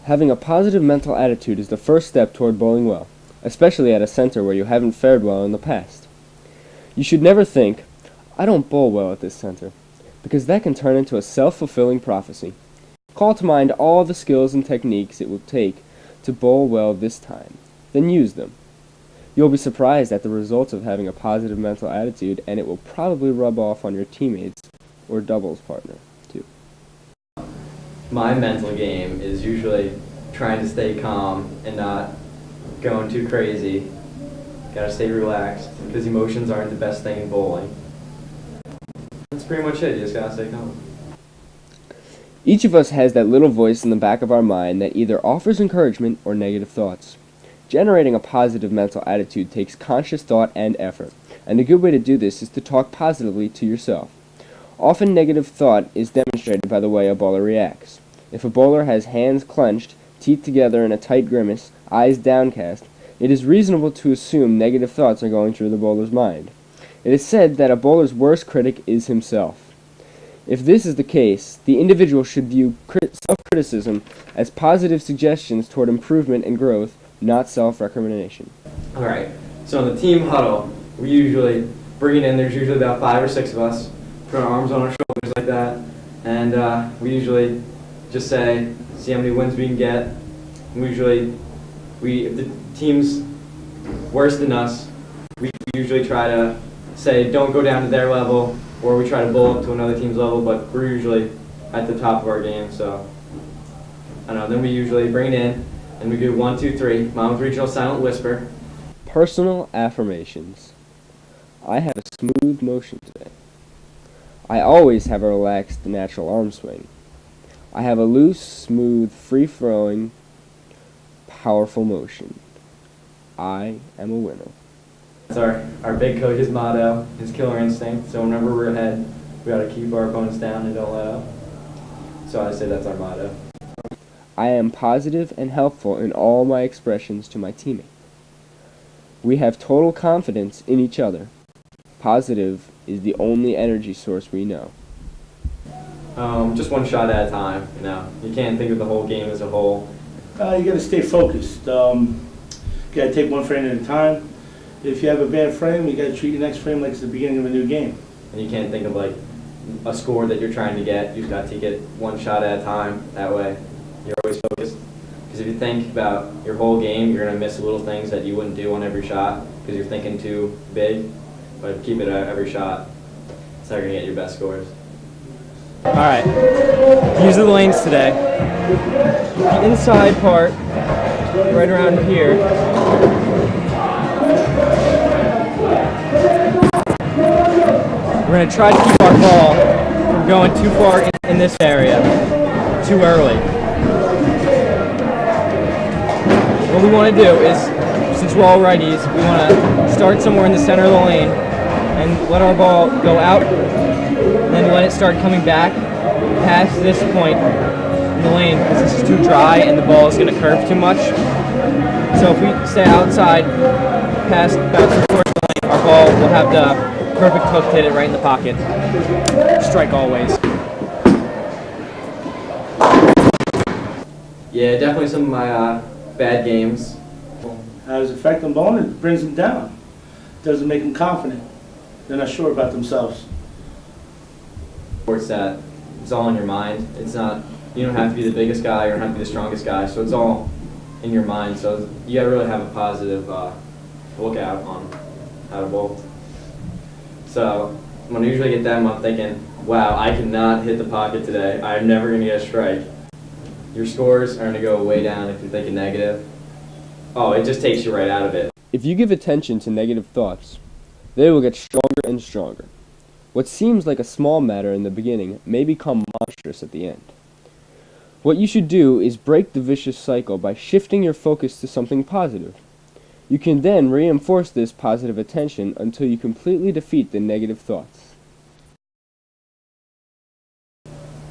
Having a positive mental attitude is the first step toward bowling well, especially at a center where you haven't fared well in the past. You should never think, "I don't bowl well at this center," because that can turn into a self-fulfilling prophecy. Call to mind all the skills and techniques it will take to bowl well this time, then use them. You'll be surprised at the results of having a positive mental attitude, and it will probably rub off on your teammates or doubles partner, too. My mental game is usually trying to stay calm and not going too crazy. Gotta stay relaxed, because emotions aren't the best thing in bowling. That's pretty much it, you just gotta stay calm. Each of us has that little voice in the back of our mind that either offers encouragement or negative thoughts. Generating a positive mental attitude takes conscious thought and effort, and a good way to do this is to talk positively to yourself. Often negative thought is demonstrated by the way a bowler reacts. If a bowler has hands clenched, teeth together in a tight grimace, eyes downcast, it is reasonable to assume negative thoughts are going through the bowler's mind. It is said that a bowler's worst critic is himself. If this is the case, the individual should view self-criticism as positive suggestions toward improvement and growth, not self-recrimination. Alright, so in the team huddle, we usually bring it in, there's usually about 5 or 6 of us, put our arms on our shoulders like that, and we usually just see how many wins we can get. If the team's worse than us, we usually try to say don't go down to their level, or we try to bowl up to another team's level, but we're usually at the top of our game, so I don't know. Then we usually bring it in, and we do 1, 2, 3, Mom's Regional Silent Whisper. Personal affirmations. I have a smooth motion today. I always have a relaxed, natural arm swing. I have a loose, smooth, free-flowing, powerful motion. I am a winner. That's our big coach's motto, his killer instinct. So whenever we're ahead, we got to keep our opponents down and don't let up. So I say that's our motto. I am positive and helpful in all my expressions to my teammate. We have total confidence in each other. Positive is the only energy source we know. Just one shot at a time, You can't think of the whole game as a whole. You got to stay focused. You got to take one frame at a time. If you have a bad frame, you got to treat your next frame like it's the beginning of a new game. And you can't think of like a score that you're trying to get. You just got to take it one shot at a time. That way, you're always focused. Because if you think about your whole game, you're going to miss little things that you wouldn't do on every shot because you're thinking too big. But keep it at every shot. That's how you're going to get your best scores. Alright, use the lanes today. The inside part, right around here. We're going to try to keep our ball from going too far in this area, too early. What we want to do is, since we're all righties, we want to start somewhere in the center of the lane and let our ball go out, and then let it start coming back past this point in the lane, because this is too dry and the ball is going to curve too much. So if we stay outside past about 3/4 of the lane, our ball will have the perfect hook to hit it right in the pocket. Strike always. Yeah, definitely some of my bad games. How does it affect them bowling? It brings them down. It doesn't make them confident. They're not sure about themselves. Sports that it's all in your mind. It's not, you don't have to be the biggest guy, you don't have to be the strongest guy, so it's all in your mind. So you gotta really have a positive lookout on how to bowl. So when I usually get them, I'm thinking, wow, I cannot hit the pocket today. I'm never gonna get a strike. Your scores are gonna go way down if you're thinking negative. Oh, it just takes you right out of it. If you give attention to negative thoughts, they will get stronger and stronger. What seems like a small matter in the beginning may become monstrous at the end. What you should do is break the vicious cycle by shifting your focus to something positive. You can then reinforce this positive attention until you completely defeat the negative thoughts.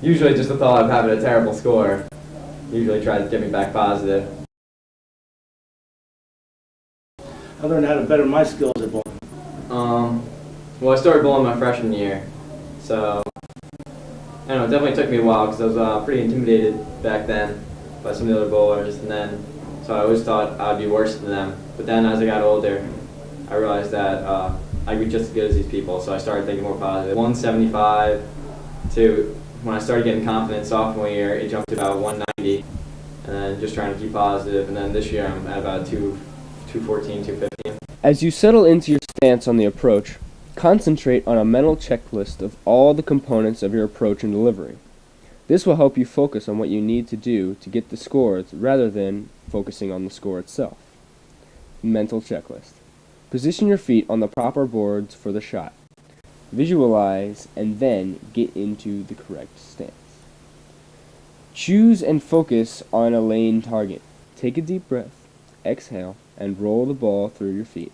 Usually just the thought of having a terrible score usually tries to get me back positive. I learned how to better my skills at bowling. Well, I started bowling my freshman year, so I don't know, it definitely took me a while because I was pretty intimidated back then. by some of the other bowlers, and then so I always thought I'd be worse than them. But then as I got older, I realized that I'd be just as good as these people, so I started thinking more positive. 175 to when I started getting confident sophomore year, it jumped to about 190, and then just trying to keep positive. And then this year I'm at about 214, 215. As you settle into your stance on the approach, concentrate on a mental checklist of all the components of your approach and delivery. This will help you focus on what you need to do to get the scores rather than focusing on the score itself. Mental checklist. Position your feet on the proper boards for the shot. Visualize and then get into the correct stance. Choose and focus on a lane target. Take a deep breath, exhale, and roll the ball through your feet.